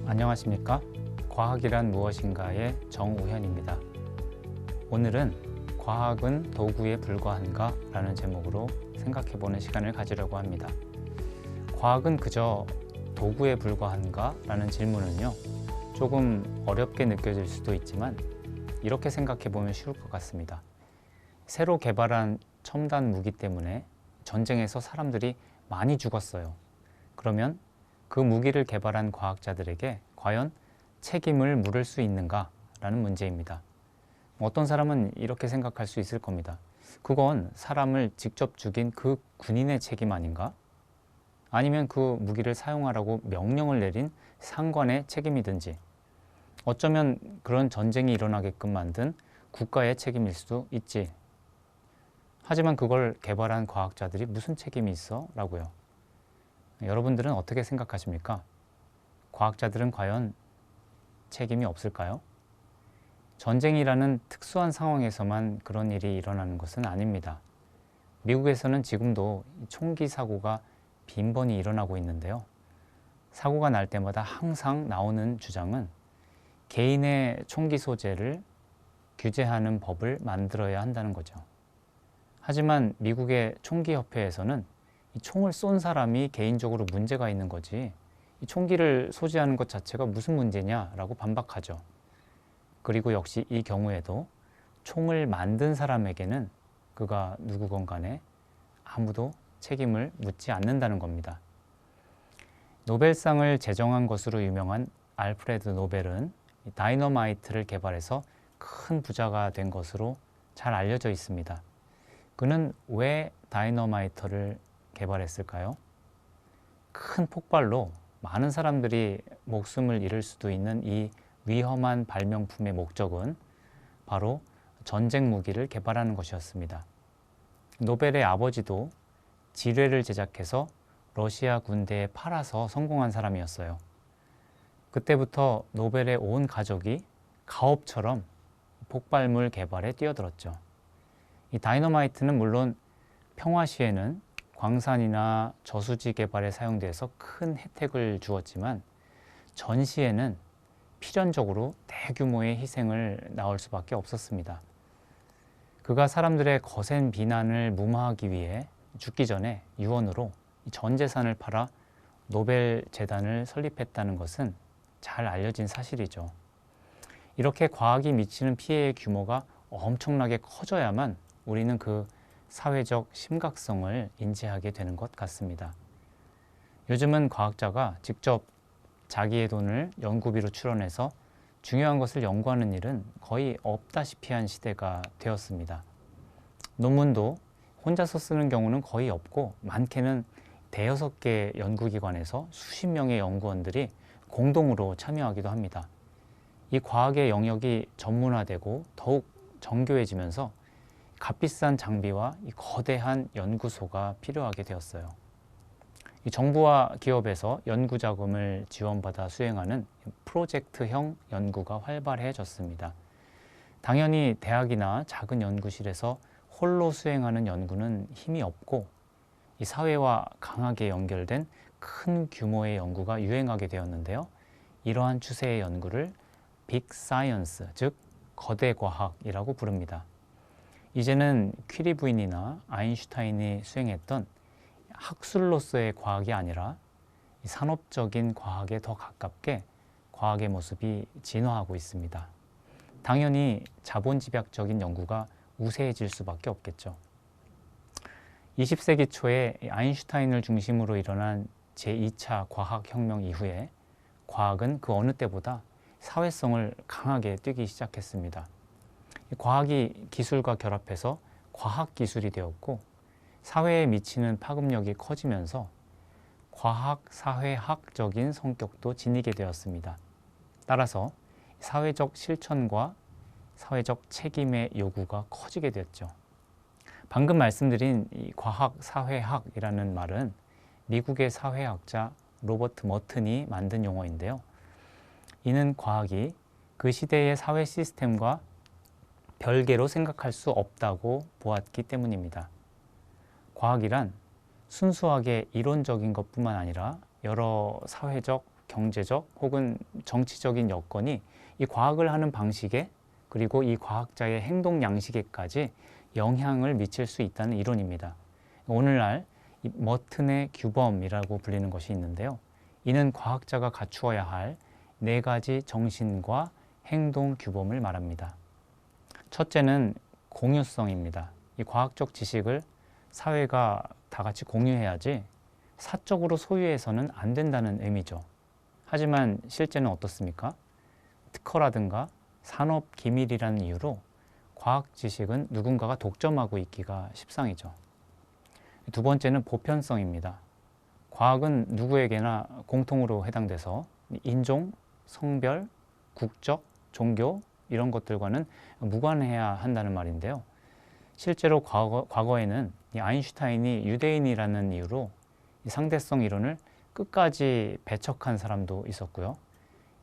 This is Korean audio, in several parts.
안녕하십니까? 과학이란 무엇인가의 정우현입니다. 오늘은 과학은 도구에 불과한가? 라는 제목으로 생각해보는 시간을 가지려고 합니다. 과학은 그저 도구에 불과한가? 라는 질문은요, 조금 어렵게 느껴질 수도 있지만 이렇게 생각해보면 쉬울 것 같습니다. 새로 개발한 첨단 무기 때문에 전쟁에서 사람들이 많이 죽었어요. 그러면 그 무기를 개발한 과학자들에게 과연 책임을 물을 수 있는가? 라는 문제입니다. 어떤 사람은 이렇게 생각할 수 있을 겁니다. 그건 사람을 직접 죽인 그 군인의 책임 아닌가? 아니면 그 무기를 사용하라고 명령을 내린 상관의 책임이든지, 어쩌면 그런 전쟁이 일어나게끔 만든 국가의 책임일 수도 있지. 하지만 그걸 개발한 과학자들이 무슨 책임이 있어? 라고요. 여러분들은 어떻게 생각하십니까? 과학자들은 과연 책임이 없을까요? 전쟁이라는 특수한 상황에서만 그런 일이 일어나는 것은 아닙니다. 미국에서는 지금도 총기 사고가 빈번히 일어나고 있는데요. 사고가 날 때마다 항상 나오는 주장은 개인의 총기 소재를 규제하는 법을 만들어야 한다는 거죠. 하지만 미국의 총기협회에서는 이 총을 쏜 사람이 개인적으로 문제가 있는 거지, 이 총기를 소지하는 것 자체가 무슨 문제냐라고 반박하죠. 그리고 역시 이 경우에도 총을 만든 사람에게는 그가 누구건 간에 아무도 책임을 묻지 않는다는 겁니다. 노벨상을 제정한 것으로 유명한 알프레드 노벨은 다이너마이트를 개발해서 큰 부자가 된 것으로 잘 알려져 있습니다. 그는 왜 다이너마이트를 개발했을까요? 큰 폭발로 많은 사람들이 목숨을 잃을 수도 있는 이 위험한 발명품의 목적은 바로 전쟁 무기를 개발하는 것이었습니다. 노벨의 아버지도 지뢰를 제작해서 러시아 군대에 팔아서 성공한 사람이었어요. 그때부터 노벨의 온 가족이 가업처럼 폭발물 개발에 뛰어들었죠. 이 다이너마이트는 물론 평화 시에는 광산이나 저수지 개발에 사용돼서 큰 혜택을 주었지만 전시에는 필연적으로 대규모의 희생을 낳을 수밖에 없었습니다. 그가 사람들의 거센 비난을 무마하기 위해 죽기 전에 유언으로 전 재산을 팔아 노벨 재단을 설립했다는 것은 잘 알려진 사실이죠. 이렇게 과학이 미치는 피해의 규모가 엄청나게 커져야만 우리는 그 사회적 심각성을 인지하게 되는 것 같습니다. 요즘은 과학자가 직접 자기의 돈을 연구비로 출원해서 중요한 것을 연구하는 일은 거의 없다시피 한 시대가 되었습니다. 논문도 혼자서 쓰는 경우는 거의 없고, 많게는 대여섯 개 연구기관에서 수십 명의 연구원들이 공동으로 참여하기도 합니다. 이 과학의 영역이 전문화되고 더욱 정교해지면서 값비싼 장비와 이 거대한 연구소가 필요하게 되었어요. 이 정부와 기업에서 연구 자금을 지원받아 수행하는 프로젝트형 연구가 활발해졌습니다. 당연히 대학이나 작은 연구실에서 홀로 수행하는 연구는 힘이 없고, 이 사회와 강하게 연결된 큰 규모의 연구가 유행하게 되었는데요. 이러한 추세의 연구를 빅 사이언스, 즉 거대 과학이라고 부릅니다. 이제는 퀴리 부인이나 아인슈타인이 수행했던 학술로서의 과학이 아니라 산업적인 과학에 더 가깝게 과학의 모습이 진화하고 있습니다. 당연히 자본집약적인 연구가 우세해질 수밖에 없겠죠. 20세기 초에 아인슈타인을 중심으로 일어난 제2차 과학혁명 이후에 과학은 그 어느 때보다 사회성을 강하게 띠기 시작했습니다. 과학이 기술과 결합해서 과학기술이 되었고, 사회에 미치는 파급력이 커지면서 과학사회학적인 성격도 지니게 되었습니다. 따라서 사회적 실천과 사회적 책임의 요구가 커지게 됐죠. 방금 말씀드린 이 과학사회학이라는 말은 미국의 사회학자 로버트 머튼이 만든 용어인데요. 이는 과학이 그 시대의 사회 시스템과 별개로 생각할 수 없다고 보았기 때문입니다. 과학이란 순수하게 이론적인 것뿐만 아니라 여러 사회적 경제적 혹은 정치적인 여건이 이 과학을 하는 방식에 그리고 이 과학자의 행동 양식에까지 영향을 미칠 수 있다는 이론입니다. 오늘날 이 머튼의 규범이라고 불리는 것이 있는데요. 이는 과학자가 갖추어야 할 4가지 정신과 행동 규범을 말합니다. 첫째는 공유성입니다. 이 과학적 지식을 사회가 다 같이 공유해야지 사적으로 소유해서는 안 된다는 의미죠. 하지만 실제는 어떻습니까? 특허라든가 산업 기밀이라는 이유로 과학 지식은 누군가가 독점하고 있기가 십상이죠. 두 번째는 보편성입니다. 과학은 누구에게나 공통으로 해당돼서 인종, 성별, 국적, 종교 이런 것들과는 무관해야 한다는 말인데요. 실제로 과거에는 이 아인슈타인이 유대인이라는 이유로 이 상대성 이론을 끝까지 배척한 사람도 있었고요.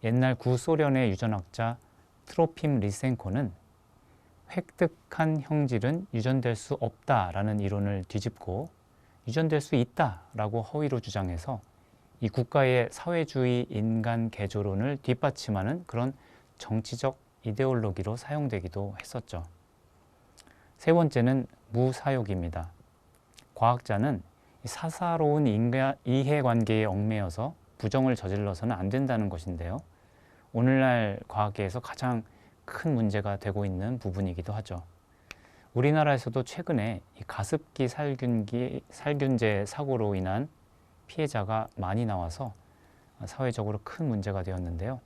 옛날 구소련의 유전학자 트로핌 리센코는 획득한 형질은 유전될 수 없다라는 이론을 뒤집고 유전될 수 있다라고 허위로 주장해서 이 국가의 사회주의 인간 개조론을 뒷받침하는 그런 정치적 이데올로기로 사용되기도 했었죠. 세 번째는 무사욕입니다. 과학자는 사사로운 이해관계에 얽매여서 부정을 저질러서는 안 된다는 것인데요. 오늘날 과학계에서 가장 큰 문제가 되고 있는 부분이기도 하죠. 우리나라에서도 최근에 이 가습기 살균제 사고로 인한 피해자가 많이 나와서 사회적으로 큰 문제가 되었는데요.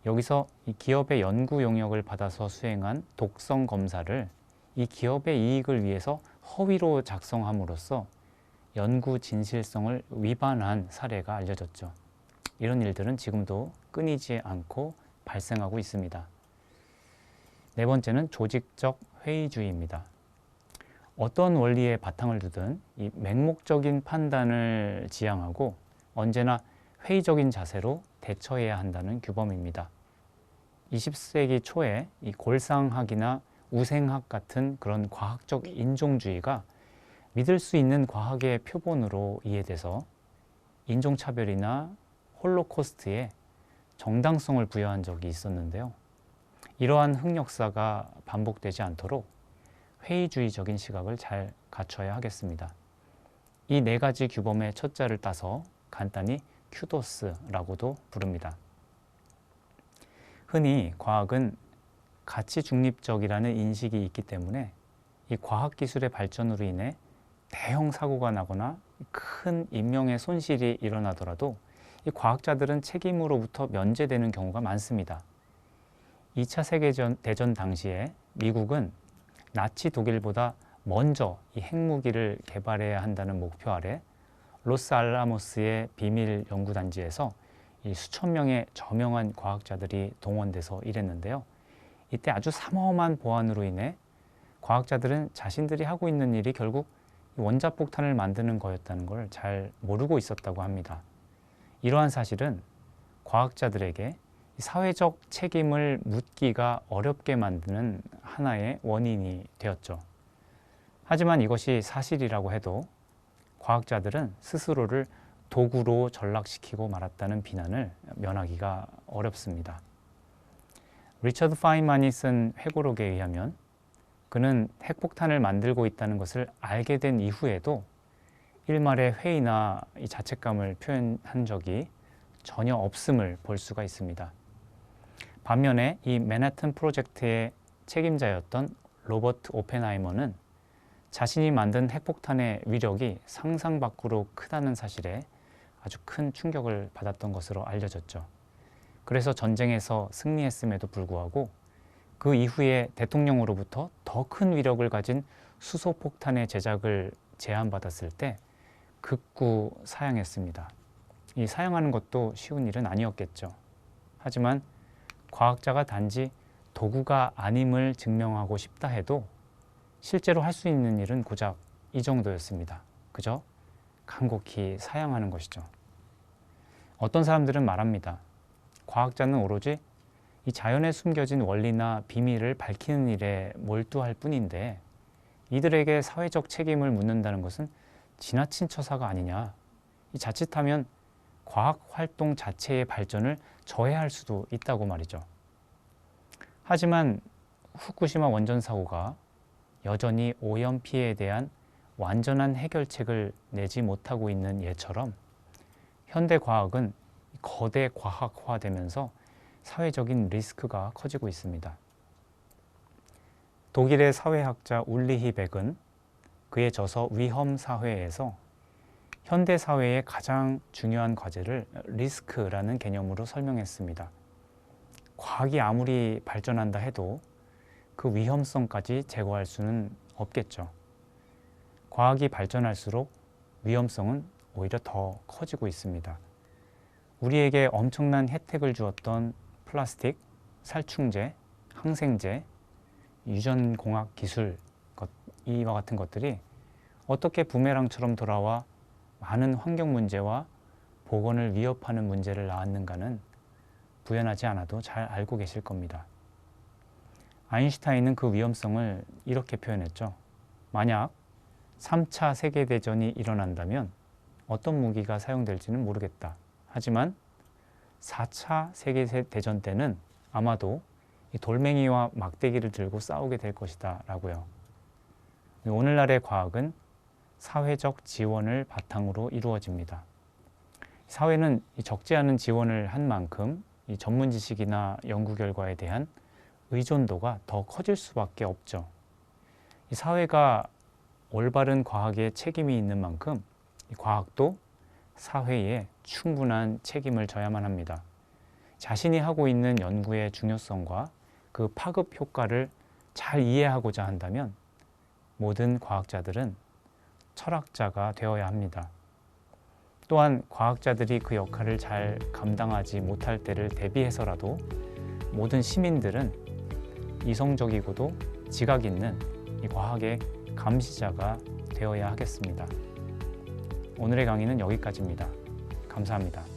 여기서 이 기업의 연구 용역을 받아서 수행한 독성 검사를 이 기업의 이익을 위해서 허위로 작성함으로써 연구 진실성을 위반한 사례가 알려졌죠. 이런 일들은 지금도 끊이지 않고 발생하고 있습니다. 네 번째는 조직적 회의주의입니다. 어떤 원리에 바탕을 두든 이 맹목적인 판단을 지향하고 언제나 회의적인 자세로 대처해야 한다는 규범입니다. 20세기 초에 이 골상학이나 우생학 같은 그런 과학적 인종주의가 믿을 수 있는 과학의 표본으로 이해돼서 인종차별이나 홀로코스트에 정당성을 부여한 적이 있었는데요. 이러한 흑역사가 반복되지 않도록 회의주의적인 시각을 잘 갖춰야 하겠습니다. 이 4가지 규범의 첫자를 따서 간단히 큐도스라고도 부릅니다. 흔히 과학은 가치 중립적이라는 인식이 있기 때문에 이 과학기술의 발전으로 인해 대형 사고가 나거나 큰 인명의 손실이 일어나더라도 이 과학자들은 책임으로부터 면제되는 경우가 많습니다. 2차 세계대전 당시에 미국은 나치 독일보다 먼저 이 핵무기를 개발해야 한다는 목표 아래 로스알라모스의 비밀 연구단지에서 이 수천 명의 저명한 과학자들이 동원돼서 일했는데요. 이때 아주 삼엄한 보안으로 인해 과학자들은 자신들이 하고 있는 일이 결국 원자폭탄을 만드는 거였다는 걸 잘 모르고 있었다고 합니다. 이러한 사실은 과학자들에게 사회적 책임을 묻기가 어렵게 만드는 하나의 원인이 되었죠. 하지만 이것이 사실이라고 해도 과학자들은 스스로를 도구로 전락시키고 말았다는 비난을 면하기가 어렵습니다. 리처드 파인만이 쓴 회고록에 의하면 그는 핵폭탄을 만들고 있다는 것을 알게 된 이후에도 일말의 회의나 이 자책감을 표현한 적이 전혀 없음을 볼 수가 있습니다. 반면에 이 맨하튼 프로젝트의 책임자였던 로버트 오펜하이머는 자신이 만든 핵폭탄의 위력이 상상 밖으로 크다는 사실에 아주 큰 충격을 받았던 것으로 알려졌죠. 그래서 전쟁에서 승리했음에도 불구하고 그 이후에 대통령으로부터 더 큰 위력을 가진 수소폭탄의 제작을 제안받았을 때 극구 사양했습니다. 이 사양하는 것도 쉬운 일은 아니었겠죠. 하지만 과학자가 단지 도구가 아님을 증명하고 싶다 해도 실제로 할 수 있는 일은 고작 이 정도였습니다. 그저 간곡히 사양하는 것이죠. 어떤 사람들은 말합니다. 과학자는 오로지 이 자연에 숨겨진 원리나 비밀을 밝히는 일에 몰두할 뿐인데 이들에게 사회적 책임을 묻는다는 것은 지나친 처사가 아니냐. 이 자칫하면 과학 활동 자체의 발전을 저해할 수도 있다고 말이죠. 하지만 후쿠시마 원전 사고가 여전히 오염 피해에 대한 완전한 해결책을 내지 못하고 있는 예처럼 현대 과학은 거대 과학화되면서 사회적인 리스크가 커지고 있습니다. 독일의 사회학자 울리히 백은 그의 저서 위험 사회에서 현대 사회의 가장 중요한 과제를 리스크라는 개념으로 설명했습니다. 과학이 아무리 발전한다 해도 그 위험성까지 제거할 수는 없겠죠. 과학이 발전할수록 위험성은 오히려 더 커지고 있습니다. 우리에게 엄청난 혜택을 주었던 플라스틱, 살충제, 항생제, 유전공학 기술 이와 같은 것들이 어떻게 부메랑처럼 돌아와 많은 환경 문제와 보건을 위협하는 문제를 낳았는가는 부연하지 않아도 잘 알고 계실 겁니다. 아인슈타인은 그 위험성을 이렇게 표현했죠. 만약 3차 세계대전이 일어난다면 어떤 무기가 사용될지는 모르겠다. 하지만 4차 세계대전 때는 아마도 이 돌멩이와 막대기를 들고 싸우게 될 것이다 라고요. 오늘날의 과학은 사회적 지원을 바탕으로 이루어집니다. 사회는 적지 않은 지원을 한 만큼 이 전문 지식이나 연구 결과에 대한 의존도가 더 커질 수밖에 없죠. 이 사회가 올바른 과학에 책임이 있는 만큼 이 과학도 사회에 충분한 책임을 져야만 합니다. 자신이 하고 있는 연구의 중요성과 그 파급 효과를 잘 이해하고자 한다면 모든 과학자들은 철학자가 되어야 합니다. 또한 과학자들이 그 역할을 잘 감당하지 못할 때를 대비해서라도 모든 시민들은 이성적이고도 지각 있는 이 과학의 감시자가 되어야 하겠습니다. 오늘의 강의는 여기까지입니다. 감사합니다.